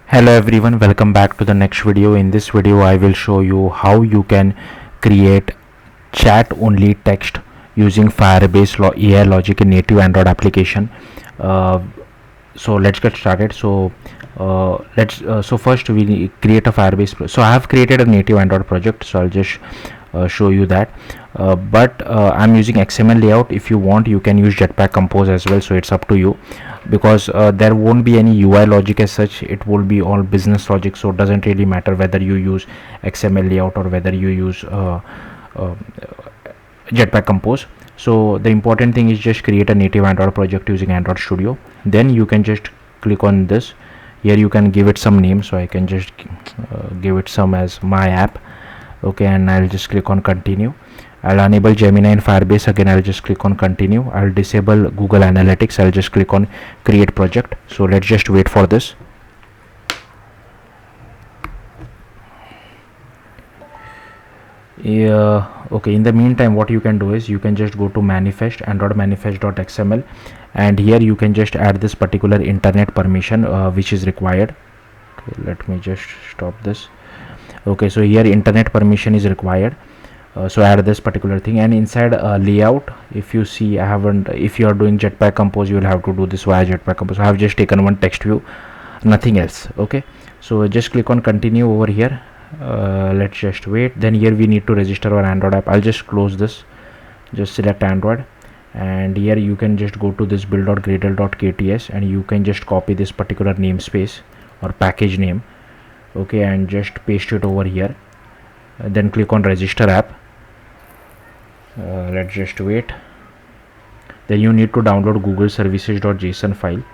Hello everyone, welcome back to the next video. In this video I will show you how you can create chat only text using Firebase AI logic in native Android application. So let's get started. So first we create a Firebase so I have created a native Android project, so I'll just show you that, but I'm using XML layout. If you want, you can use Jetpack Compose as well, so it's up to you, because there won't be any UI logic as such. It will be all business logic, so it doesn't really matter whether you use XML layout or whether you use Jetpack Compose. So the important thing is just create a native Android project using Android Studio. Then you can just click on this. Here you can give it some name, so I can just give it some as my app. Okay, and I'll just click on continue. I'll enable Gemini in Firebase. Again, I'll just click on continue. I'll disable Google Analytics. I'll just click on create project. So let's just wait for this. Yeah, okay, in the meantime what you can do is you can just go to manifest, android manifest.xml, and here you can just add this particular internet permission which is required. Okay, let me just stop this. Okay, so here internet permission is required, so add this particular thing. And inside layout, if you see, I haven't, if you are doing Jetpack Compose, you will have to do this via Jetpack Compose. I have just taken one text view, nothing else. Okay, so just click on continue over here. Let's just wait. Then here we need to register our Android app. I'll just close this, just select Android, and here you can just go to this build.gradle.kts and you can just copy this particular namespace or package name. Okay, and just paste it over here, then click on register app. Let's just wait. Then you need to download google services.json file.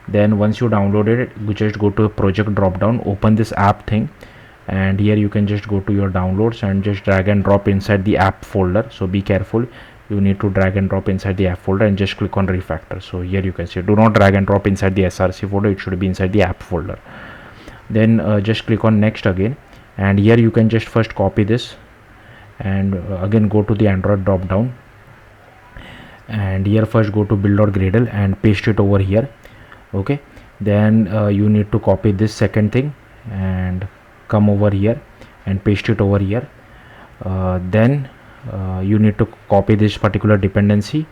Then once you download it, you just go to a project drop down, open this app thing, and here you can just go to your downloads and just drag and drop inside the app folder. So be careful, you need to drag and drop inside the app folder and just click on refactor. So here you can see, do not drag and drop inside the src folder, it should be inside the app folder. Then just click on next again, and here you can just first copy this and again go to the Android drop down, and here first go to build.gradle and paste it over here. Okay, then you need to copy this second thing and come over here and paste it over here. Then you need to copy this particular dependency,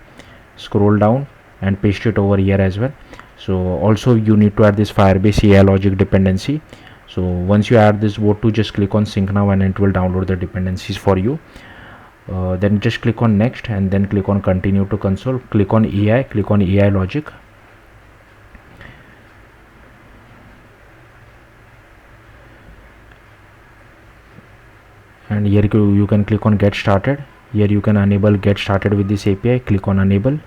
scroll down and paste it over here as well. So also you need to add this Firebase AI logic dependency. So once you add this, go to just click on sync now and it will download the dependencies for you. Then just click on next and then click on continue to console. Click on AI, click on AI logic. And here you can click on get started. Here you can enable get started with this API. Click on enable.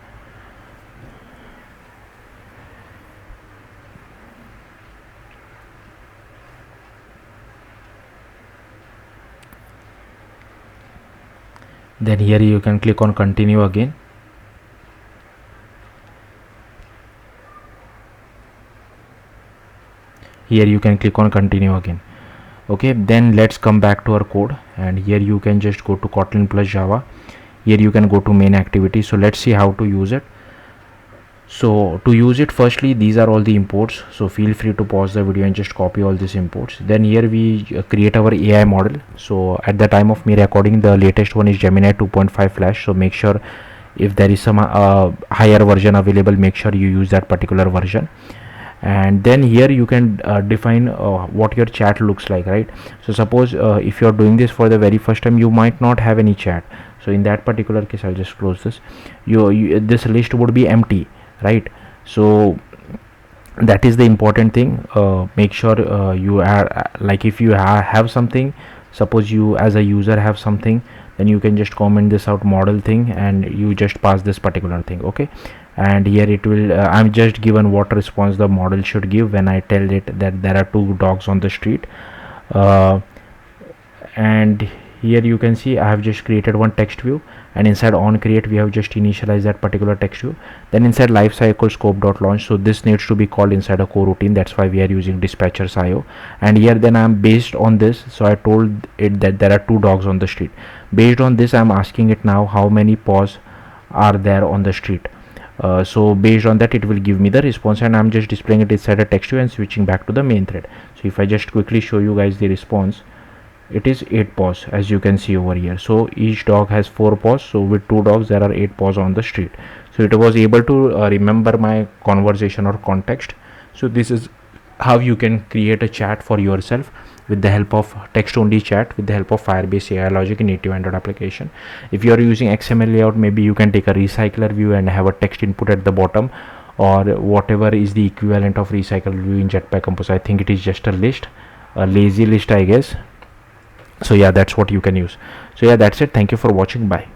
Then here you can click on continue again. Here you can click on continue again. Okay, then let's come back to our code, and here you can just go to Kotlin plus Java. Here you can go to main activity. So let's see how to use it. So to use it, firstly these are all the imports, so feel free to pause the video and just copy all these imports. Then here we create our AI model. So at the time of me recording, the latest one is Gemini 2.5 Flash, so make sure if there is some higher version available, make sure you use that particular version. And then here you can define what your chat looks like, right? So suppose if you are doing this for the very first time, you might not have any chat. So in that particular case, I'll just close this. This list would be empty, right? So that is the important thing. Make sure you are like, if you have something, suppose you as a user have something, then you can just comment this out model thing and you just pass this particular thing. Okay, and here it will I'm just given what response the model should give when I tell it that there are two dogs on the street. And here you can see I have just created one text view, and inside on create we have just initialized that particular text view. Then inside lifecycle scope.launch, so this needs to be called inside a coroutine, that's why we are using dispatchers IO. And here then I'm based on this, so I told it that there are two dogs on the street. Based on this, I'm asking it now how many paws are there on the street. So based on that it will give me the response, and I'm just displaying it inside a text view and switching back to the main thread. So if I just quickly show you guys the response, it is 8 paws as you can see over here. So each dog has 4 paws, so with 2 dogs there are 8 paws on the street. So it was able to remember my conversation or context. So this is how you can create a chat for yourself with the help of text only chat with the help of Firebase AI logic in native Android application. If you are using XML layout, maybe you can take a recycler view and have a text input at the bottom, or whatever is the equivalent of recycler view in Jetpack Compose. I think it is just a list, a lazy list I guess. So yeah, that's what you can use. So yeah, that's it. Thank you for watching. Bye.